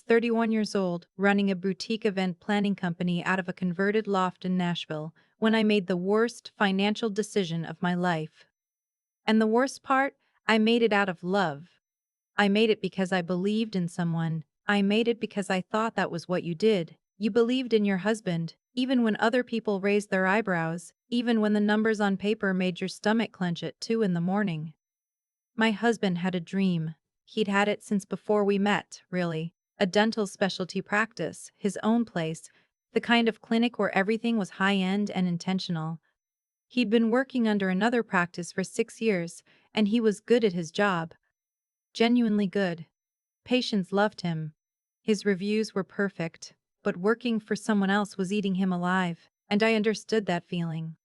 31 years old, running a boutique event planning company out of a converted loft in Nashville, when I made the worst financial decision of my life. And the worst part, I made it out of love. I made it because I believed in someone. I made it because I thought that was what you did. You believed in your husband, even when other people raised their eyebrows, even when the numbers on paper made your stomach clench at 2 in the morning. My husband had a dream. He'd had it since before we met, really. A dental specialty practice, his own place, the kind of clinic where everything was high-end and intentional. He'd been working under another practice for 6 years, and he was good at his job. Genuinely good. Patients loved him. His reviews were perfect, but working for someone else was eating him alive, and I understood that feeling.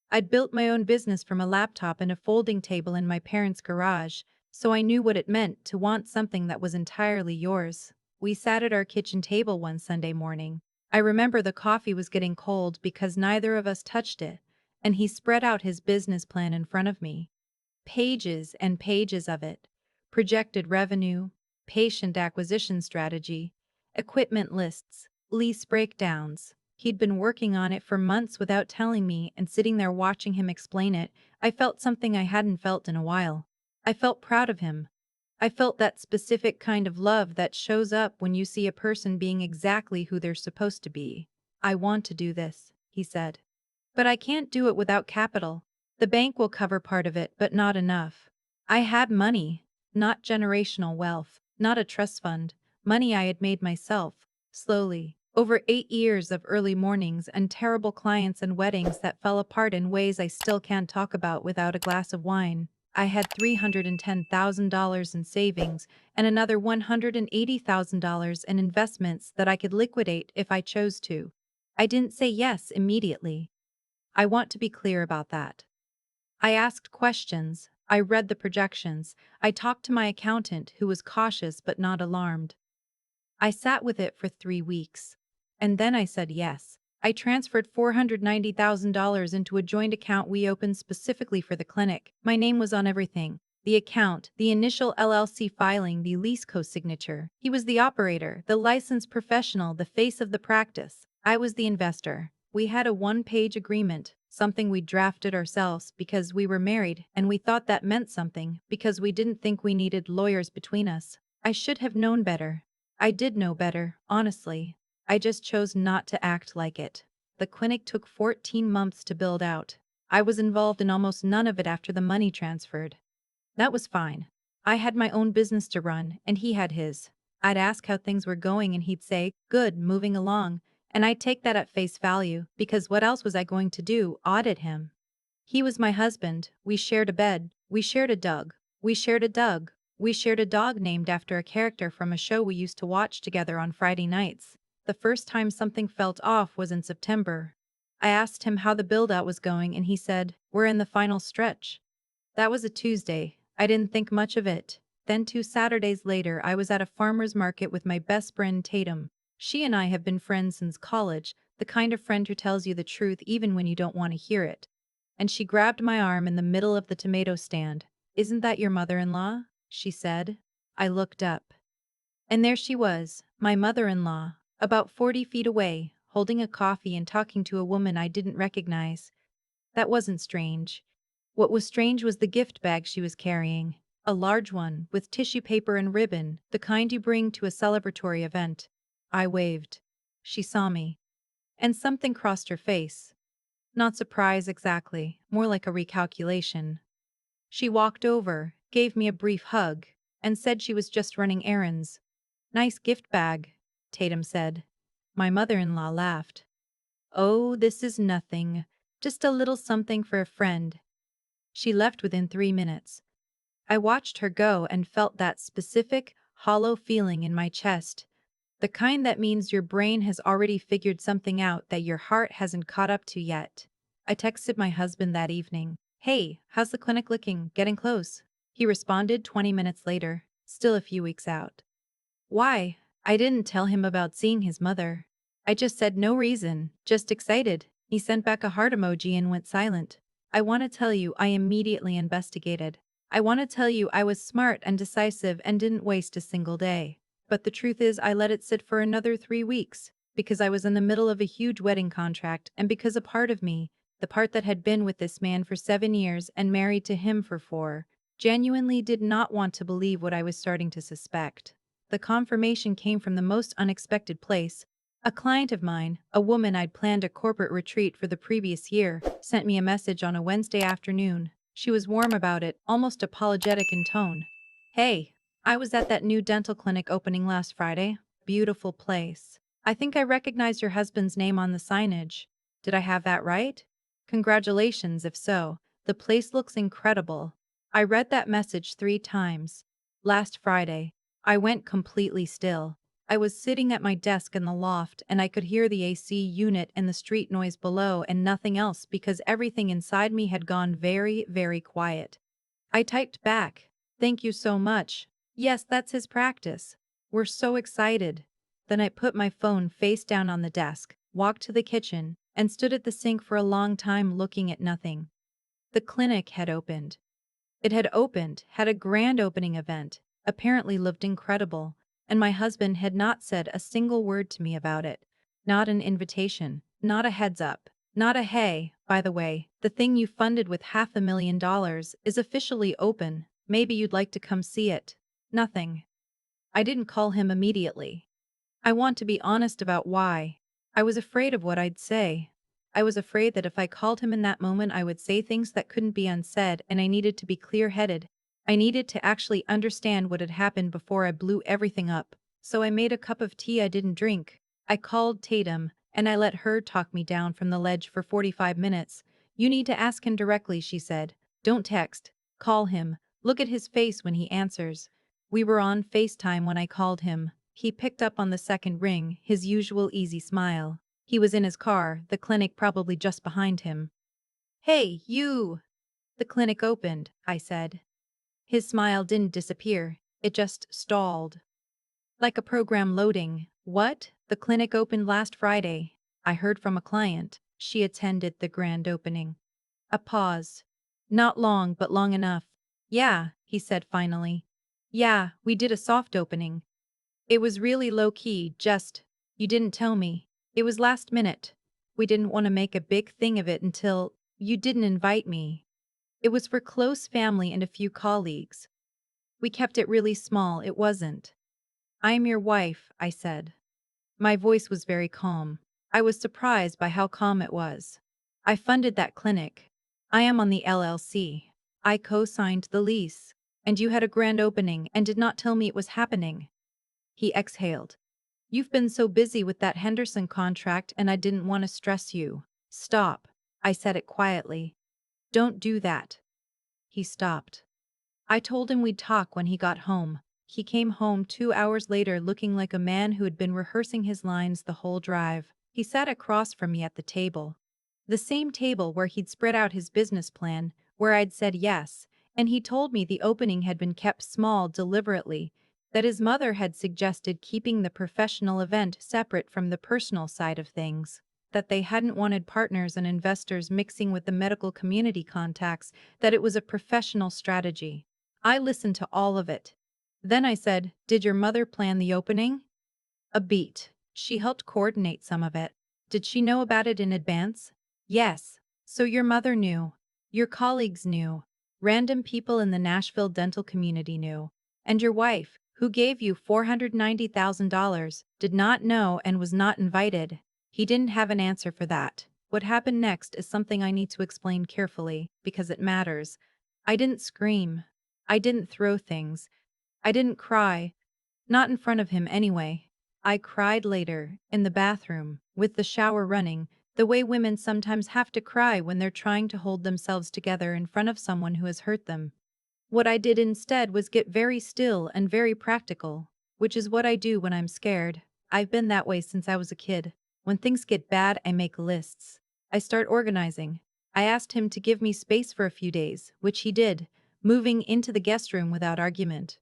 I'd built my own business from a laptop and a folding table in my parents' garage, so I knew what it meant to want something that was entirely yours. We sat at our kitchen table one Sunday morning. I remember the coffee was getting cold because neither of us touched it, and he spread out his business plan in front of me. Pages and pages of it. Projected revenue, patient acquisition strategy, equipment lists, lease breakdowns. He'd been working on it for months without telling me, and sitting there watching him explain it, I felt something I hadn't felt in a while. I felt proud of him. I felt that specific kind of love that shows up when you see a person being exactly who they're supposed to be. "I want to do this," he said. "But I can't do it without capital. The bank will cover part of it, but not enough." I had money, not generational wealth, not a trust fund, money I had made myself, slowly, over 8 years of early mornings and terrible clients and weddings that fell apart in ways I still can't talk about without a glass of wine. I had $310,000 in savings and another $180,000 in investments that I could liquidate if I chose to. I didn't say yes immediately. I want to be clear about that. I asked questions, I read the projections, I talked to my accountant who was cautious but not alarmed. I sat with it for 3 weeks. And then I said yes. I transferred $490,000 into a joint account we opened specifically for the clinic. My name was on everything. The account, the initial LLC filing, the lease co-signature. He was the operator, the licensed professional, the face of the practice. I was the investor. We had a one-page agreement, something we drafted ourselves because we were married, and we thought that meant something because we didn't think we needed lawyers between us. I should have known better. I did know better, honestly. I just chose not to act like it. The clinic took 14 months to build out. I was involved in almost none of it after the money transferred. That was fine. I had my own business to run, and he had his. I'd ask how things were going and he'd say, "Good, moving along." And I'd take that at face value, because what else was I going to do, audit him? He was my husband, we shared a bed, we shared a dog, we shared a dog, we shared a dog named after a character from a show we used to watch together on Friday nights. The first time something felt off was in September. I asked him how the build-out was going and he said, "We're in the final stretch." That was a Tuesday. I didn't think much of it. Then 2 Saturdays later I was at a farmer's market with my best friend Tatum. She and I have been friends since college, the kind of friend who tells you the truth even when you don't want to hear it. And she grabbed my arm in the middle of the tomato stand. "Isn't that your mother-in-law?" she said. I looked up. And there she was, my mother-in-law, about 40 feet away, holding a coffee and talking to a woman I didn't recognize. That wasn't strange. What was strange was the gift bag she was carrying. A large one, with tissue paper and ribbon, the kind you bring to a celebratory event. I waved. She saw me. And something crossed her face. Not surprise exactly, more like a recalculation. She walked over, gave me a brief hug, and said she was just running errands. "Nice gift bag," Tatum said. My mother-in-law laughed. "Oh, this is nothing. Just a little something for a friend." She left within 3 minutes. I watched her go and felt that specific, hollow feeling in my chest. The kind that means your brain has already figured something out that your heart hasn't caught up to yet. I texted my husband that evening. "Hey, how's the clinic looking? Getting close?" He responded 20 minutes later, "Still a few weeks out." Why? I didn't tell him about seeing his mother. I just said no reason, just excited. He sent back a heart emoji and went silent. "I want to tell you I immediately investigated. I want to tell you I was smart and decisive and didn't waste a single day. But the truth is, I let it sit for another 3 weeks because I was in the middle of a huge wedding contract and because a part of me, the part that had been with this man for 7 years and married to him for 4, genuinely did not want to believe what I was starting to suspect. The confirmation came from the most unexpected place. A client of mine, a woman I'd planned a corporate retreat for the previous year, sent me a message on a Wednesday afternoon. She was warm about it, almost apologetic in tone. "Hey, I was at that new dental clinic opening last Friday. Beautiful place. I think I recognized your husband's name on the signage. Did I have that right? Congratulations if so. The place looks incredible." I read that message 3 times. Last Friday, I went completely still. I was sitting at my desk in the loft and I could hear the AC unit and the street noise below and nothing else because everything inside me had gone very, very quiet. I typed back, "Thank you so much. Yes, that's his practice. We're so excited." Then I put my phone face down on the desk, walked to the kitchen, and stood at the sink for a long time looking at nothing. The clinic had opened. It had opened, had a grand opening event, apparently looked incredible, and my husband had not said a single word to me about it. Not an invitation, not a heads up, not a "Hey, by the way, the thing you funded with $500,000 is officially open, maybe you'd like to come see it." Nothing. I didn't call him immediately. I want to be honest about why. I was afraid of what I'd say. I was afraid that if I called him in that moment I would say things that couldn't be unsaid and I needed to be clear-headed. I needed to actually understand what had happened before I blew everything up. So I made a cup of tea I didn't drink. I called Tatum, and I let her talk me down from the ledge for 45 minutes. "You need to ask him directly," she said. "Don't text. Call him. Look at his face when he answers." We were on FaceTime when I called him. He picked up on the second ring, his usual easy smile. He was in his car, the clinic probably just behind him. "Hey, you!" "The clinic opened," I said. His smile didn't disappear, it just stalled. Like a program loading. "What? The clinic opened last Friday. I heard from a client. She attended the grand opening." A pause. Not long, but long enough. "Yeah," he said finally. "Yeah, we did a soft opening. It was really low-key, just, you didn't tell me. It was last minute. We didn't want to make a big thing of it until you didn't invite me. It was for close family and a few colleagues. We kept it really small, it wasn't." "I'm your wife," I said. My voice was very calm. I was surprised by how calm it was. "I funded that clinic. I am on the LLC. I co-signed the lease. And you had a grand opening and did not tell me it was happening." He exhaled. "You've been so busy with that Henderson contract and I didn't want to stress you." "Stop." I said it quietly. "Don't do that." He stopped. I told him we'd talk when he got home. He came home 2 hours later looking like a man who had been rehearsing his lines the whole drive. He sat across from me at the table. The same table where he'd spread out his business plan, where I'd said yes, and he told me the opening had been kept small deliberately, that his mother had suggested keeping the professional event separate from the personal side of things, that they hadn't wanted partners and investors mixing with the medical community contacts, that it was a professional strategy. I listened to all of it. Then I said, "Did your mother plan the opening?" "A beat. She helped coordinate some of it." "Did she know about it in advance?" "Yes." "So your mother knew. Your colleagues knew. Random people in the Nashville dental community knew. And your wife, who gave you $490,000, did not know and was not invited." He didn't have an answer for that. What happened next is something I need to explain carefully, because it matters. I didn't scream. I didn't throw things. I didn't cry. Not in front of him anyway. I cried later, in the bathroom, with the shower running, the way women sometimes have to cry when they're trying to hold themselves together in front of someone who has hurt them. What I did instead was get very still and very practical, which is what I do when I'm scared. I've been that way since I was a kid. When things get bad, I make lists. I start organizing. I asked him to give me space for a few days, which he did, moving into the guest room without argument.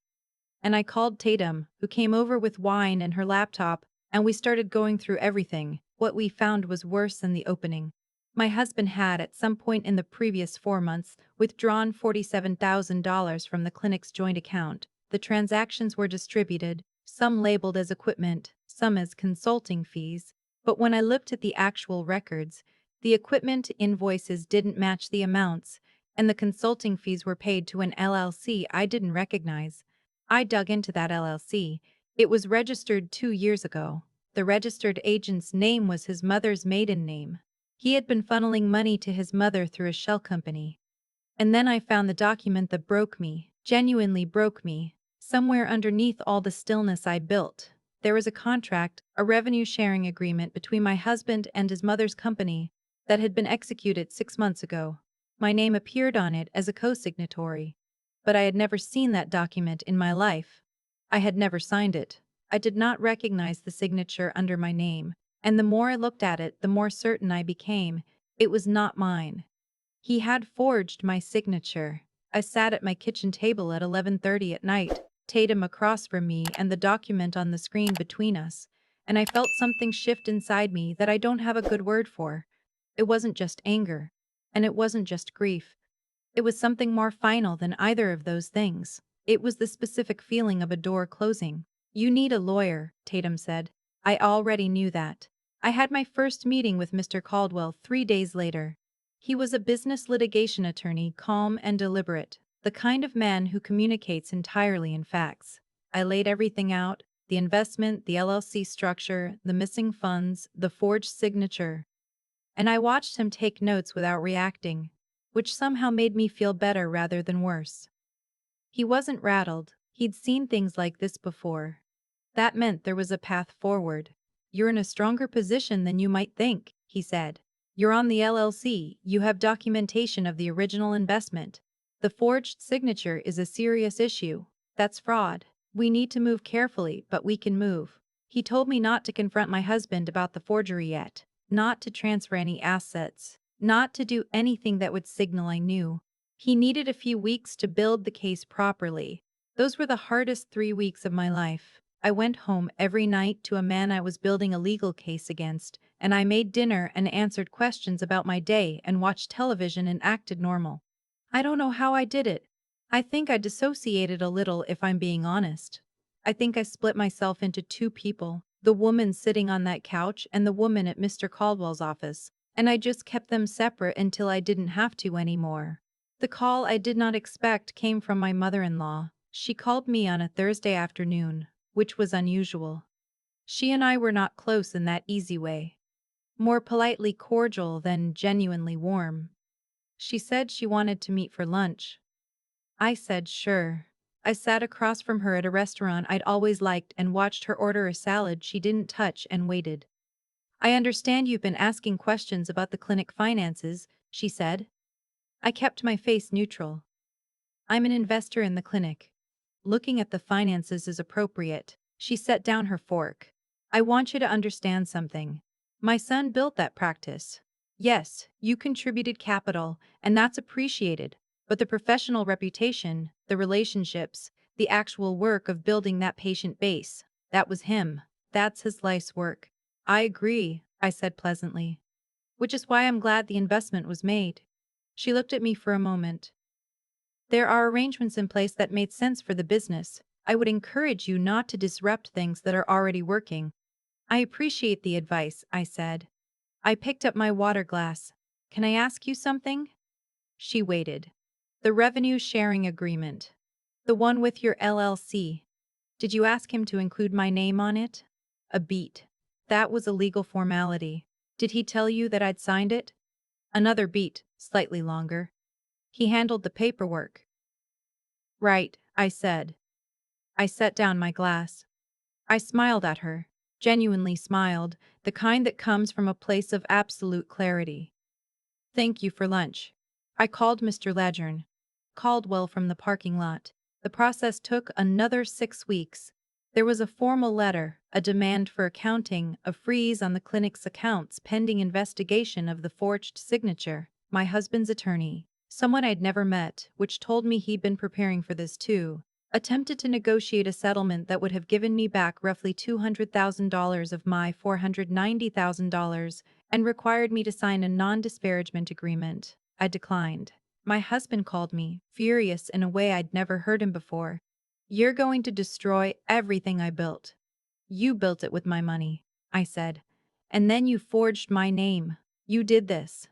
And I called Tatum, who came over with wine and her laptop, and we started going through everything. What we found was worse than the opening. My husband had, at some point in the previous 4 months, withdrawn $47,000 from the clinic's joint account. The transactions were distributed, some labeled as equipment, some as consulting fees. But when I looked at the actual records, the equipment invoices didn't match the amounts, and the consulting fees were paid to an LLC I didn't recognize. I dug into that LLC. It was registered 2 years ago. The registered agent's name was his mother's maiden name. He had been funneling money to his mother through a shell company. And then I found the document that broke me, genuinely broke me. Somewhere underneath all the stillness I built, there was a contract, a revenue sharing agreement between my husband and his mother's company that had been executed 6 months ago. My name appeared on it as a co-signatory, but I had never seen that document in my life. I had never signed it. I did not recognize the signature under my name, and the more I looked at it, the more certain I became it was not mine. He had forged my signature. I sat at my kitchen table at 11:30 at night, Tatum across from me and the document on the screen between us, and I felt something shift inside me that I don't have a good word for. It wasn't just anger, and it wasn't just grief. It was something more final than either of those things. It was the specific feeling of a door closing. "You need a lawyer," Tatum said. I already knew that. I had my first meeting with Mr. Caldwell 3 days later. He was a business litigation attorney, calm and deliberate, the kind of man who communicates entirely in facts. I laid everything out: the investment, the LLC structure, the missing funds, the forged signature. And I watched him take notes without reacting, which somehow made me feel better rather than worse. He wasn't rattled. He'd seen things like this before. That meant there was a path forward. "You're in a stronger position than you might think," he said. "You're on the LLC, you have documentation of the original investment. The forged signature is a serious issue. That's fraud. We need to move carefully, but we can move." He told me not to confront my husband about the forgery yet, not to transfer any assets, not to do anything that would signal I knew. He needed a few weeks to build the case properly. Those were the hardest 3 weeks of my life. I went home every night to a man I was building a legal case against, and I made dinner and answered questions about my day and watched television and acted normal. I don't know how I did it. I think I dissociated a little, if I'm being honest. I think I split myself into two people, the woman sitting on that couch and the woman at Mr. Caldwell's office, and I just kept them separate until I didn't have to anymore. The call I did not expect came from my mother-in-law. She called me on a Thursday afternoon, which was unusual. She and I were not close in that easy way. More politely cordial than genuinely warm. She said she wanted to meet for lunch. I said sure. I sat across from her at a restaurant I'd always liked and watched her order a salad she didn't touch and waited. "I understand you've been asking questions about the clinic finances," she said. I kept my face neutral. "I'm an investor in the clinic. Looking at the finances is appropriate." She set down her fork. "I want you to understand something. My son built that practice. Yes, you contributed capital, and that's appreciated, but the professional reputation, the relationships, the actual work of building that patient base, that was him. That's his life's work." "I agree," I said pleasantly. "Which is why I'm glad the investment was made." She looked at me for a moment. "There are arrangements in place that made sense for the business. I would encourage you not to disrupt things that are already working." "I appreciate the advice," I said. I picked up my water glass. "Can I ask you something?" She waited. "The revenue sharing agreement. The one with your LLC. Did you ask him to include my name on it?" A beat. "That was a legal formality. Did he tell you that I'd signed it?" Another beat, slightly longer. "He handled the paperwork." "Right," I said. I set down my glass. I smiled at her, genuinely smiled, the kind that comes from a place of absolute clarity. "Thank you for lunch." I called Mr. Ledgern. Caldwell from the parking lot. The process took another 6 weeks. There was a formal letter, a demand for accounting, a freeze on the clinic's accounts pending investigation of the forged signature. My husband's attorney, someone I'd never met, which told me he'd been preparing for this too, attempted to negotiate a settlement that would have given me back roughly $200,000 of my $490,000 and required me to sign a non-disparagement agreement. I declined. My husband called me, furious in a way I'd never heard him before. You're going to destroy everything I built. You built it with my money, I said. And then you forged my name. You did this.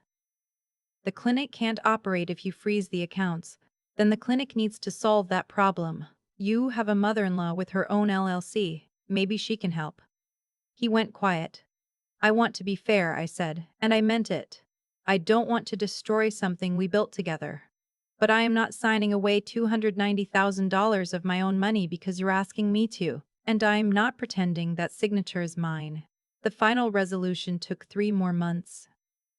The clinic can't operate if you freeze the accounts. Then the clinic needs to solve that problem. You have a mother-in-law with her own LLC. Maybe she can help. He went quiet. I want to be fair, I said, and I meant it. I don't want to destroy something we built together. But I am not signing away $290,000 of my own money because you're asking me to, and I'm not pretending that signature is mine. The final resolution took 3 more months.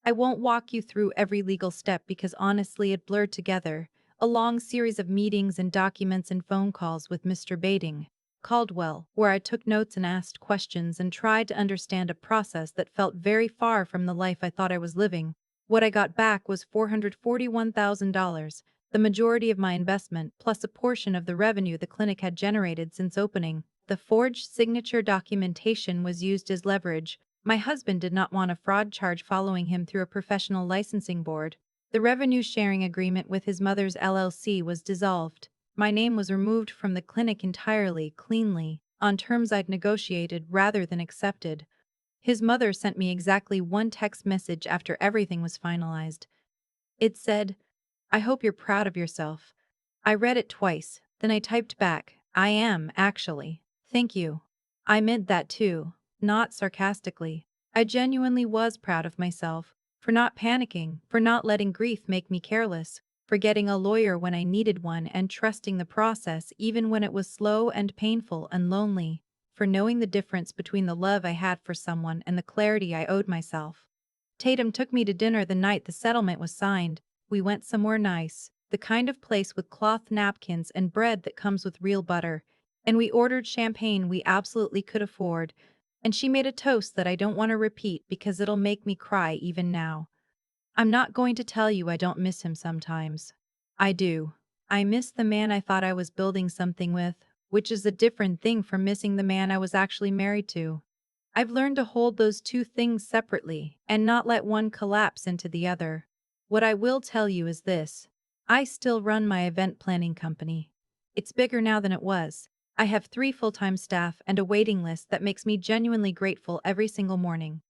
I won't walk you through every legal step because honestly it blurred together, a long series of meetings and documents and phone calls with Mr. Caldwell, where I took notes and asked questions and tried to understand a process that felt very far from the life I thought I was living. What I got back was $441,000, the majority of my investment, plus a portion of the revenue the clinic had generated since opening. The forged signature documentation was used as leverage. My husband did not want a fraud charge following him through a professional licensing board. The revenue sharing agreement with his mother's LLC was dissolved. My name was removed from the clinic entirely, cleanly, on terms I'd negotiated rather than accepted. His mother sent me exactly one text message after everything was finalized. It said, "I hope you're proud of yourself." I read it twice, then I typed back, "I am, actually. Thank you." I meant that too, not sarcastically. I genuinely was proud of myself, for not panicking, for not letting grief make me careless, for getting a lawyer when I needed one and trusting the process even when it was slow and painful and lonely, for knowing the difference between the love I had for someone and the clarity I owed myself. Tatum took me to dinner the night the settlement was signed. We went somewhere nice, the kind of place with cloth napkins and bread that comes with real butter, and we ordered champagne we absolutely could afford, and she made a toast that I don't want to repeat because it'll make me cry even now. I'm not going to tell you I don't miss him sometimes. I do. I miss the man I thought I was building something with, which is a different thing from missing the man I was actually married to. I've learned to hold those two things separately and not let one collapse into the other. What I will tell you is this. I still run my event planning company. It's bigger now than it was. I have 3 full-time staff and a waiting list that makes me genuinely grateful every single morning.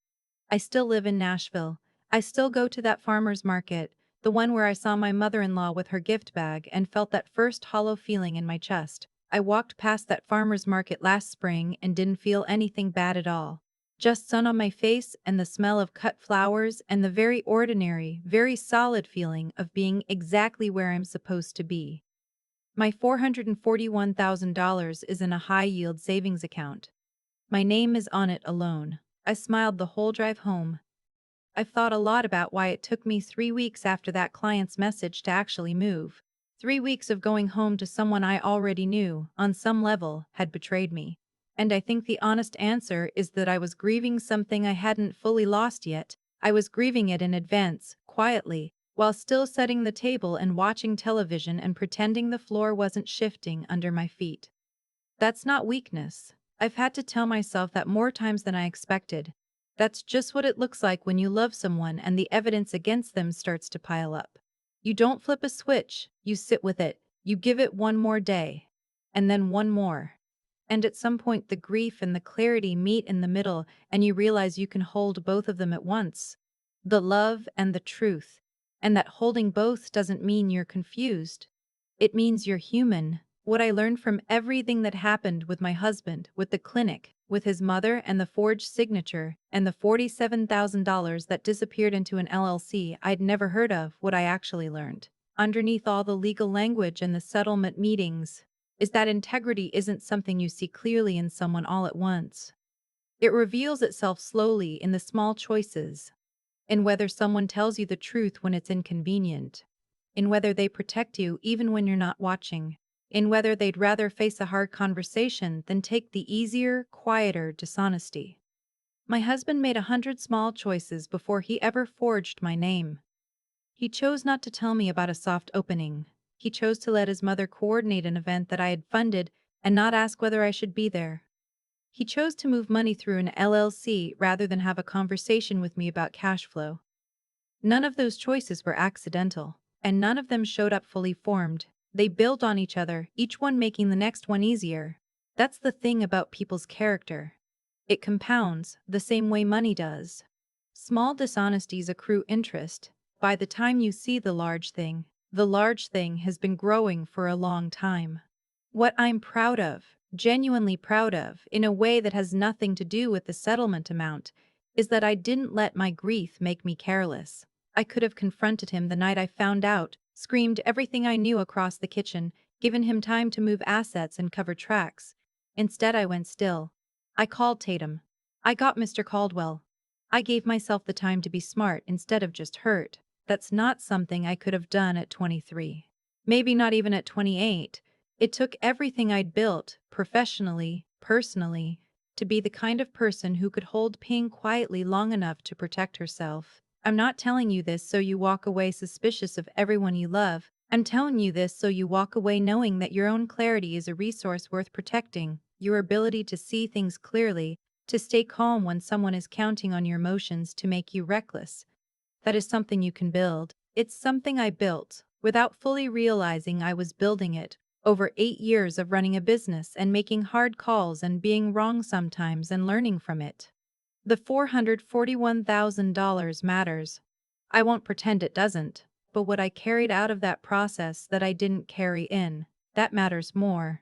I still live in Nashville. I still go to that farmer's market, the one where I saw my mother-in-law with her gift bag and felt that first hollow feeling in my chest. I walked past that farmer's market last spring and didn't feel anything bad at all. Just sun on my face and the smell of cut flowers and the very ordinary, very solid feeling of being exactly where I'm supposed to be. My $441,000 is in a high-yield savings account. My name is on it alone. I smiled the whole drive home. I've thought a lot about why it took me 3 weeks after that client's message to actually move. 3 weeks of going home to someone I already knew, on some level, had betrayed me. And I think the honest answer is that I was grieving something I hadn't fully lost yet. I was grieving it in advance, quietly, while still setting the table and watching television and pretending the floor wasn't shifting under my feet. That's not weakness. I've had to tell myself that more times than I expected. That's just what it looks like when you love someone and the evidence against them starts to pile up. You don't flip a switch, you sit with it, you give it one more day. And then one more. And at some point the grief and the clarity meet in the middle and you realize you can hold both of them at once. The love and the truth. And that holding both doesn't mean you're confused. It means you're human. What I learned from everything that happened with my husband, with the clinic, with his mother and the forged signature, and the $47,000 that disappeared into an LLC I'd never heard of, what I actually learned, underneath all the legal language and the settlement meetings, is that integrity isn't something you see clearly in someone all at once. It reveals itself slowly in the small choices, in whether someone tells you the truth when it's inconvenient, in whether they protect you even when you're not watching, in whether they'd rather face a hard conversation than take the easier, quieter dishonesty. My husband made 100 small choices before he ever forged my name. He chose not to tell me about a soft opening. He chose to let his mother coordinate an event that I had funded and not ask whether I should be there. He chose to move money through an LLC rather than have a conversation with me about cash flow. None of those choices were accidental, and none of them showed up fully formed. They build on each other, each one making the next one easier. That's the thing about people's character. It compounds, the same way money does. Small dishonesties accrue interest. By the time you see the large thing has been growing for a long time. What I'm proud of, genuinely proud of, in a way that has nothing to do with the settlement amount, is that I didn't let my grief make me careless. I could have confronted him the night I found out, screamed everything I knew across the kitchen, given him time to move assets and cover tracks. Instead, I went still. I called Tatum. I got Mr. Caldwell. I gave myself the time to be smart instead of just hurt. That's not something I could have done at 23. Maybe not even at 28. It took everything I'd built, professionally, personally, to be the kind of person who could hold pain quietly long enough to protect herself. I'm not telling you this so you walk away suspicious of everyone you love. I'm telling you this so you walk away knowing that your own clarity is a resource worth protecting. Your ability to see things clearly, to stay calm when someone is counting on your emotions to make you reckless. That is something you can build. It's something I built, without fully realizing I was building it, over 8 years of running a business and making hard calls and being wrong sometimes and learning from it. The $441,000 matters. I won't pretend it doesn't, but what I carried out of that process that I didn't carry in, that matters more.